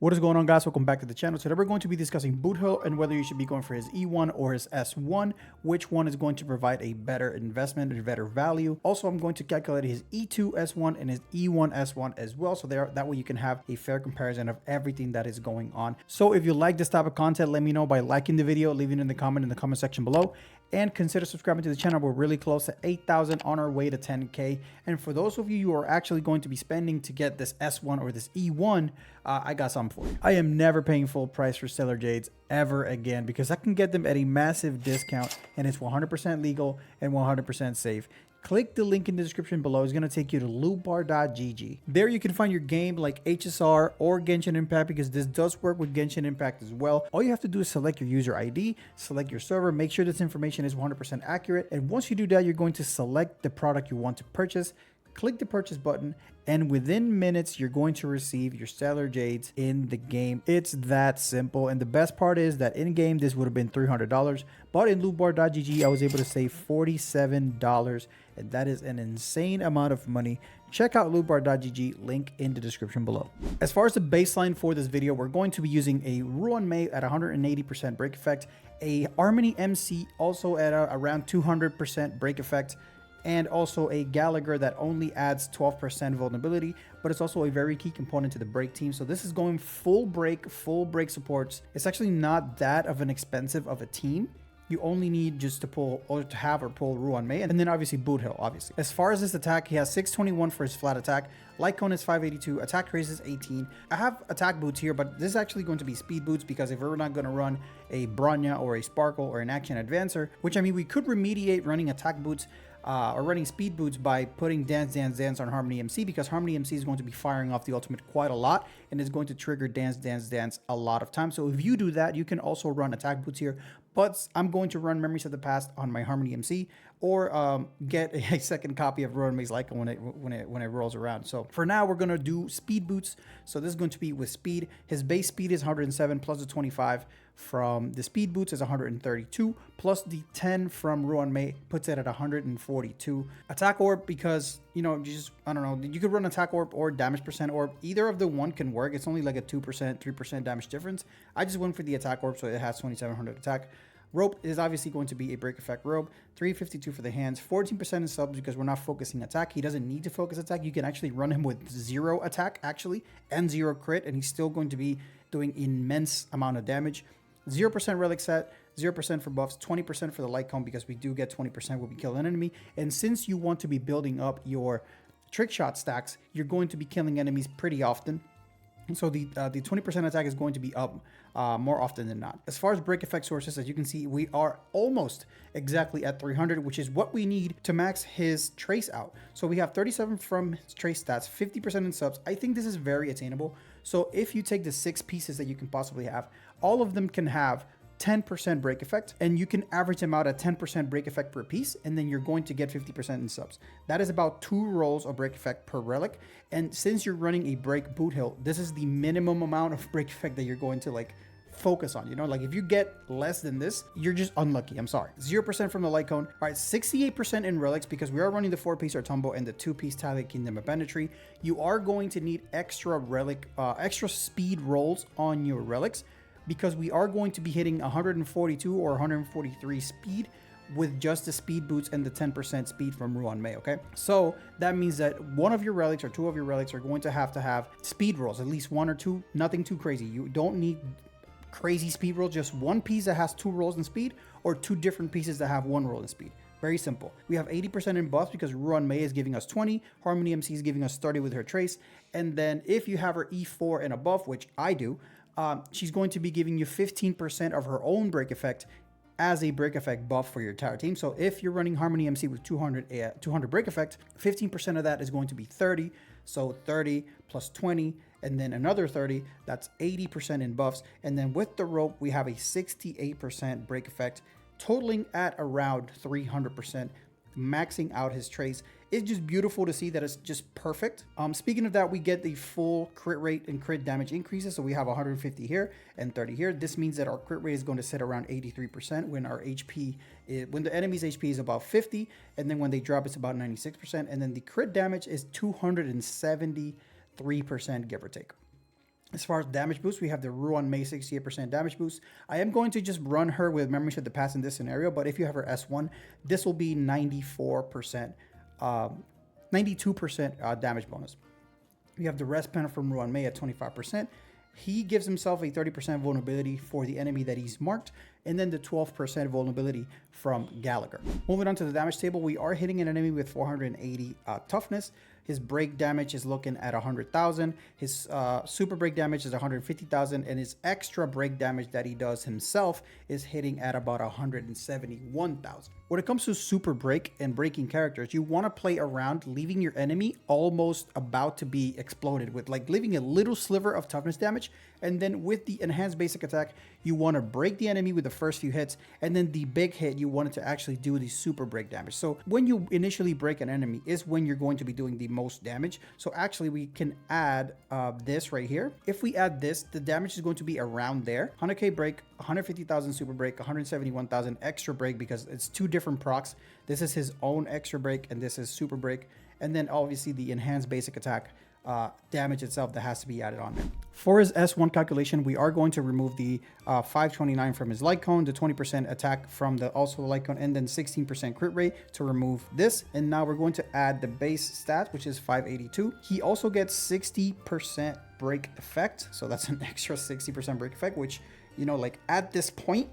What is going on, guys? Welcome back to the channel. Today we're going to be discussing Boothill and whether you should be going for his E1 or his S1, which one is going to provide a better investment or better value. Also, I'm going to calculate his E2S1 and his E1S1 as well, so that way you can have a fair comparison of everything that is going on. So if you like this type of content, let me know by liking the video, leaving it in the comment section below, and consider subscribing to the channel. We're really close to 8,000, on our way to 10K. And for those of you who are actually going to be spending to get this S1 or this E1, I got something for you. I am never paying full price for Stellar Jades ever again, because I can get them at a massive discount, and it's 100% legal and 100% safe. Click the link in the description below. It's going to take you to lootbar.gg. There you can find your game like HSR or Genshin Impact, because this does work with Genshin Impact as well. All you have to do is select your user ID, select your server, make sure this information is 100% accurate. And once you do that, you're going to select the product you want to purchase. Click the purchase button, and within minutes you're going to receive your Stellar Jades in the game. It's that simple. And the best part is that in game this would have been $300, but in lootbar.gg I was able to save $47, and that is an insane amount of money. Check out lootbar.gg, link in the description below. As far as the baseline for this video, we're going to be using a Ruan Mei at 180% break effect, a Harmony MC also at around 200% break effect, and also a Gallagher that only adds 12% vulnerability, but it's also a very key component to the break team. So this is going full break supports. It's actually not that of an expensive of a team. You only need just to pull or to have or pull Ruan Mei, and then obviously Boothill, obviously. As far as this attack, he has 621 for his flat attack. Light cone is 582, attack raise is 18. I have attack boots here, but this is actually going to be speed boots, because if we're not going to run a Bronya or a Sparkle or an Action Advancer, which I mean, we could remediate running attack boots or running speed boots by putting Dance on Harmony MC, because Harmony MC is going to be firing off the ultimate quite a lot and is going to trigger Dance a lot of times. So if you do that, you can also run attack boots here, but I'm going to run Memories of the Past on my Harmony MC, or get a second copy of Ruan Mei's Leica when it rolls around. So for now, we're going to do speed boots. So this is going to be with speed. His base speed is 107 plus the 25 from the speed boots is 132 plus the 10 from Ruan Mei puts it at 142. Attack orb, because you know, I don't know, you could run attack orb or damage percent orb. Either of the one can work. It's only like a 2%, 3% damage difference. I just went for the attack orb, so it has 2700 attack. Rope is obviously going to be a break effect robe. 352 for the hands, 14% in subs, because we're not focusing attack. He doesn't need to focus attack. You can actually run him with 0 attack actually and 0 crit, and he's still going to be doing immense amount of damage. 0% relic set, 0% for buffs, 20% for the light cone, because we do get 20% when we kill an enemy. And since you want to be building up your trick shot stacks, you're going to be killing enemies pretty often. So the 20% attack is going to be up more often than not. As far as break effect sources, as you can see, we are almost exactly at 300, which is what we need to max his trace out. So we have 37 from his trace stats, 50% in subs. I think this is very attainable. So if you take the 6 pieces that you can possibly have, all of them can have 10% break effect, and you can average them out at 10% break effect per piece, and then you're going to get 50% in subs. That is about 2 rolls of break effect per relic. And since you're running a break Boothill, this is the minimum amount of break effect that you're going to like focus on. You know, like if you get less than this, you're just unlucky. I'm sorry. 0% from the light cone. All right, 68% in relics, because we are running the 4-piece Artumbo and the 2-piece Tally Kingdom of Banditry. You are going to need extra relic, extra speed rolls on your relics, because we are going to be hitting 142 or 143 speed with just the speed boots and the 10% speed from Ruan Mei, okay? So that means that one of your relics or 2 of your relics are going to have speed rolls, at least 1 or 2, nothing too crazy. You don't need crazy speed rolls, just 1 piece that has 2 rolls in speed, or 2 different pieces that have 1 roll in speed. Very simple. We have 80% in buffs, because Ruan Mei is giving us 20, Harmony MC is giving us 30 with her trace, and then if you have her E4 and above, which I do, she's going to be giving you 15% of her own break effect as a break effect buff for your entire team. So if you're running Harmony MC with 200 break effect, 15% of that is going to be 30. So 30 plus 20, and then another 30, that's 80% in buffs. And then with the rope, we have a 68% break effect, totaling at around 300%, maxing out his trace. It's just beautiful to see that it's just perfect. Speaking of that, we get the full crit rate and crit damage increases. So we have 150 here and 30 here. This means that our crit rate is going to sit around 83% when our HP when the enemy's HP is about 50, and then when they drop, it's about 96%. And then the crit damage is 273%, give or take. As far as damage boost, we have the Ruan May 68% damage boost. I am going to just run her with Memory Shift the Past in this scenario, but if you have her S1, this will be 94%, 92% damage bonus. We have the rest panel from Ruan May at 25%. He gives himself a 30% vulnerability for the enemy that he's marked, and then the 12% vulnerability from Gallagher. Moving on to the damage table, we are hitting an enemy with 480 toughness. His break damage is looking at 100,000. His super break damage is 150,000, and his extra break damage that he does himself is hitting at about 171,000. When it comes to super break and breaking characters, you want to play around leaving your enemy almost about to be exploded with, like leaving a little sliver of toughness damage. And then with the enhanced basic attack, you want to break the enemy with the first few hits, and then the big hit, you want it to actually do the super break damage. So when you initially break an enemy is when you're going to be doing the most damage. So actually we can add this right here. If we add this, the damage is going to be around there. 100k break, 150,000 super break, 171,000 extra break, because it's two different procs. This is his own extra break and this is super break. And then obviously the enhanced basic attack damage itself that has to be added on there. For his S1 calculation, we are going to remove the 529 from his light cone, the 20% attack from the also light cone, and then 16% crit rate to remove this. And now we're going to add the base stat, which is 582. He also gets 60% break effect. So that's an extra 60% break effect, which, you know, like at this point,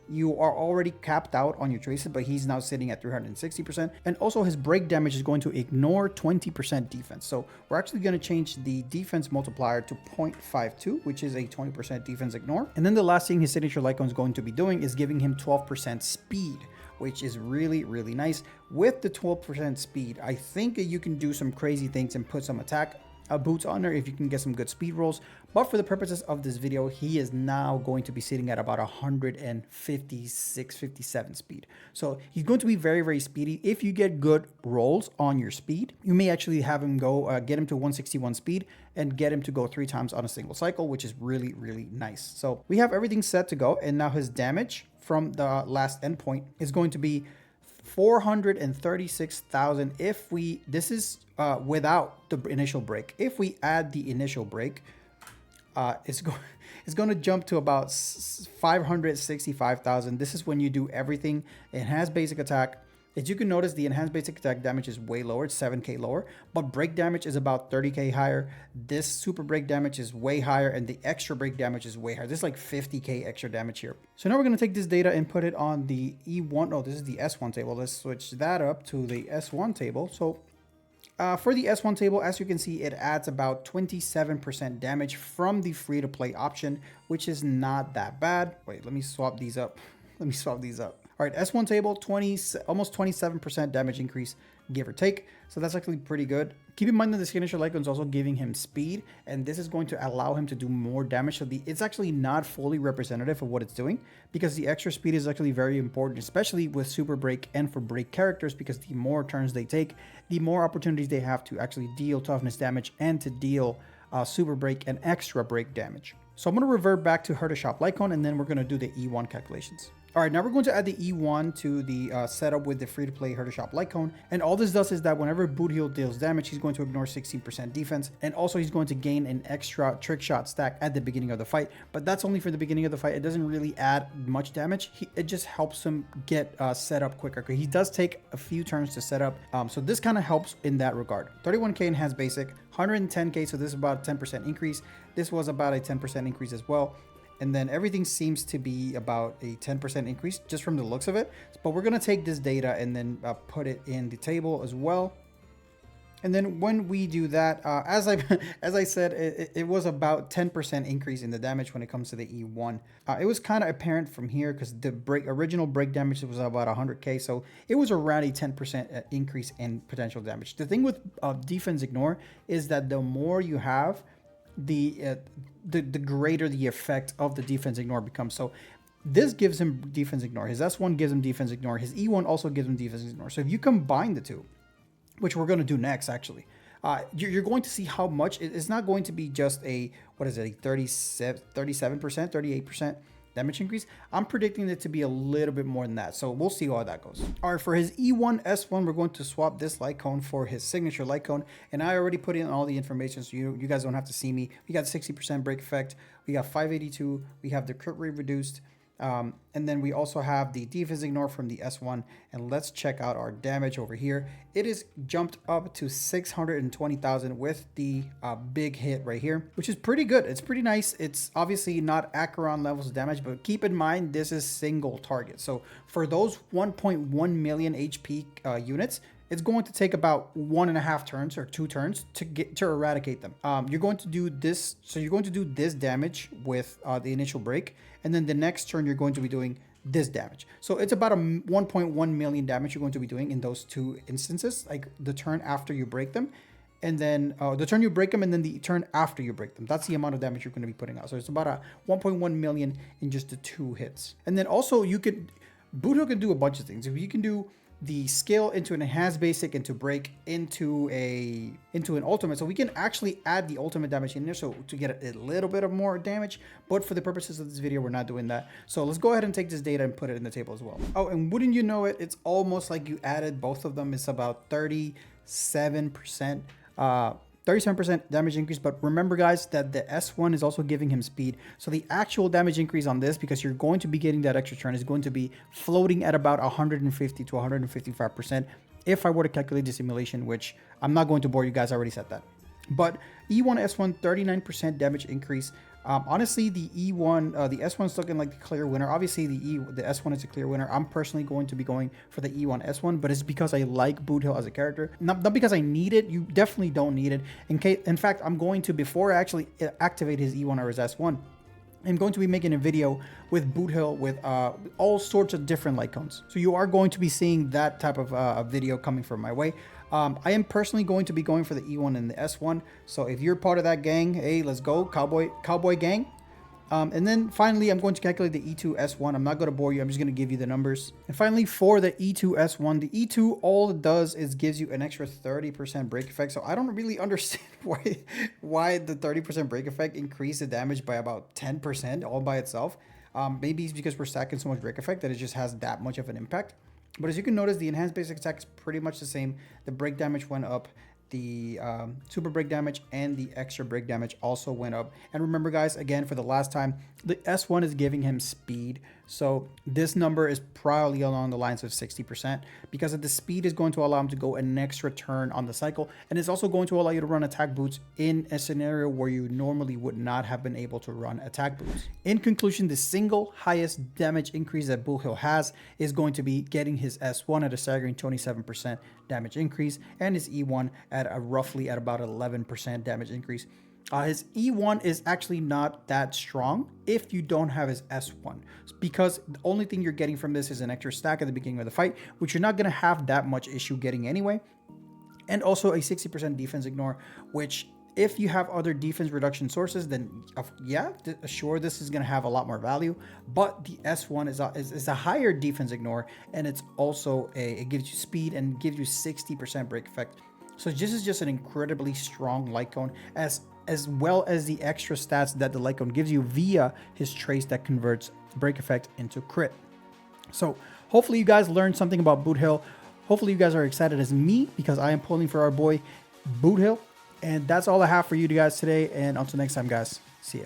you are already capped out on your traces, but he's now sitting at 360%. And also his break damage is going to ignore 20% defense. So we're actually going to change the defense multiplier to 0.52, which is a 20% defense ignore. And then the last thing his signature light cone is going to be doing is giving him 12% speed, which is really, really nice. With the 12% speed, I think you can do some crazy things and put some attack boots on there if you can get some good speed rolls. But for the purposes of this video, he is now going to be sitting at about 156, 57 speed. So he's going to be very, very speedy. If you get good rolls on your speed, you may actually have him go get him to 161 speed and get him to go 3 times on a single cycle, which is really, really nice. So we have everything set to go. And now his damage from the last endpoint is going to be 436,000 if we, this is without the initial break. If we add the initial break, it's going to jump to about 565,000. This is when you do everything. Enhanced basic attack. As you can notice, the enhanced basic attack damage is way lower. It's 7k lower, but break damage is about 30k higher. This super break damage is way higher, and the extra break damage is way higher. This is like 50k extra damage here. So now we're going to take this data and put it on the E1. Oh, this is the S1 table. Let's switch that up to the S1 table. So for the S1 table, as you can see, it adds about 27% damage from the free-to-play option, which is not that bad. Wait, let me swap these up. Let me swap these up. All right, S1 table, almost 27% damage increase, give or take. So that's actually pretty good. Keep in mind that the signature light cone is also giving him speed, and this is going to allow him to do more damage. So it's actually not fully representative of what it's doing, because the extra speed is actually very important, especially with super break and for break characters, because the more turns they take, the more opportunities they have to actually deal toughness damage and to deal super break and extra break damage. So I'm going to revert back to her to shop light cone, and then we're going to do the E1 calculations. All right, now we're going to add the E1 to the setup with the free-to-play her to shop light cone. And all this does is that whenever Boothill deals damage, he's going to ignore 16% defense. And also he's going to gain an extra trick shot stack at the beginning of the fight. But that's only for the beginning of the fight. It doesn't really add much damage. It just helps him get set up quicker. He does take a few turns to set up. So this kind of helps in that regard. 31k enhanced basic, 110k. So this is about a 10% increase. This was about a 10% increase as well. And then everything seems to be about a 10% increase just from the looks of it. But we're going to take this data and then put it in the table as well. And then when we do that, as I said, it was about 10% increase in the damage when it comes to the E1. It was kind of apparent from here because the original break damage was about 100k. So it was around a 10% increase in potential damage. The thing with defense ignore is that the more you have, the greater the effect of the defense ignore becomes. So this gives him defense ignore. His S1 gives him defense ignore. His E1 also gives him defense ignore. So if you combine the two, which we're going to do next, actually, you're going to see how much it's not going to be just a, what is it, a 37%, 38% damage increase. I'm predicting it to be a little bit more than that. So we'll see how that goes. All right, for his E1S1, we're going to swap this light cone for his signature light cone. And I already put in all the information, so you guys don't have to see me. We got 60% break effect. We got 582. We have the crit rate reduced. And then we also have the defense ignore from the S1. And let's check out our damage over here. It is jumped up to 620,000 with the big hit right here, which is pretty good. It's pretty nice. It's obviously not Acheron levels of damage, but keep in mind this is single target. So for those 1.1 million HP units, it's going to take about 1.5 turns or 2 turns to eradicate them. You're going to do this. So you're going to do this damage with the initial break. And then the next turn, you're going to be doing this damage. So it's about a 1.1 million damage you're going to be doing in those 2 instances, like the turn after you break them. And then the turn you break them and then the turn after you break them. That's the amount of damage you're going to be putting out. So it's about a 1.1 million in just the 2 hits. And then also Boothill can do a bunch of things. If you can do the skill into an enhanced basic, into break, into an ultimate, so we can actually add the ultimate damage in there, so to get a little bit of more damage. But for the purposes of this video, we're not doing that. So let's go ahead and take this data and put it in the table as well. Oh, and wouldn't you know it, it's almost like you added both of them. It's about 37%. 37% damage increase, but remember guys that the S1 is also giving him speed. So the actual damage increase on this, because you're going to be getting that extra turn, is going to be floating at about 150 to 155% if I were to calculate the simulation, which I'm not going to bore you guys, I already said that. But E1S1, 39% damage increase. Honestly, the S1 is looking like the clear winner. Obviously, the S1 is a clear winner. I'm personally going to be going for the E1S1, but it's because I like Boothill as a character. Not because I need it. You definitely don't need it. In fact, I'm going to, before I actually activate his E1 or his S1, I'm going to be making a video with Boothill with all sorts of different light cones. So you are going to be seeing that type of video coming from my way. I am personally going to be going for the E1 and the S1. So if you're part of that gang, hey, let's go, cowboy gang. And then finally, I'm going to calculate the E2S1. I'm not going to bore you. I'm just going to give you the numbers. And finally, for the E2S1, the E2, all it does is gives you an extra 30% break effect. So I don't really understand why the 30% break effect increased the damage by about 10% all by itself. Maybe it's because we're stacking so much break effect that it just has that much of an impact. But as you can notice, the enhanced basic attack is pretty much the same. The break damage went up. The super break damage and the extra break damage also went up. And remember guys, again, for the last time, the S1 is giving him speed. So this number is probably along the lines of 60%, because of the speed is going to allow him to go an extra turn on the cycle. And it's also going to allow you to run attack boots in a scenario where you normally would not have been able to run attack boots. In conclusion, the single highest damage increase that Boothill has is going to be getting his S1 at a staggering 27% damage increase, and his E1 at roughly at about 11% damage increase. His E1 is actually not that strong if you don't have his S1, because the only thing you're getting from this is an extra stack at the beginning of the fight, which you're not going to have that much issue getting anyway. And also a 60% defense ignore, which if you have other defense reduction sources, then yeah, sure, this is going to have a lot more value. But the S1 is a higher defense ignore, and it's also it gives you speed and gives you 60% break effect. So this is just an incredibly strong light cone, as well as the extra stats that the light cone gives you via his trace that converts break effect into crit. So hopefully you guys learned something about Boothill. Hopefully you guys are excited as me, because I am pulling for our boy Boothill. And that's all I have for you guys today. And until next time, guys, see ya.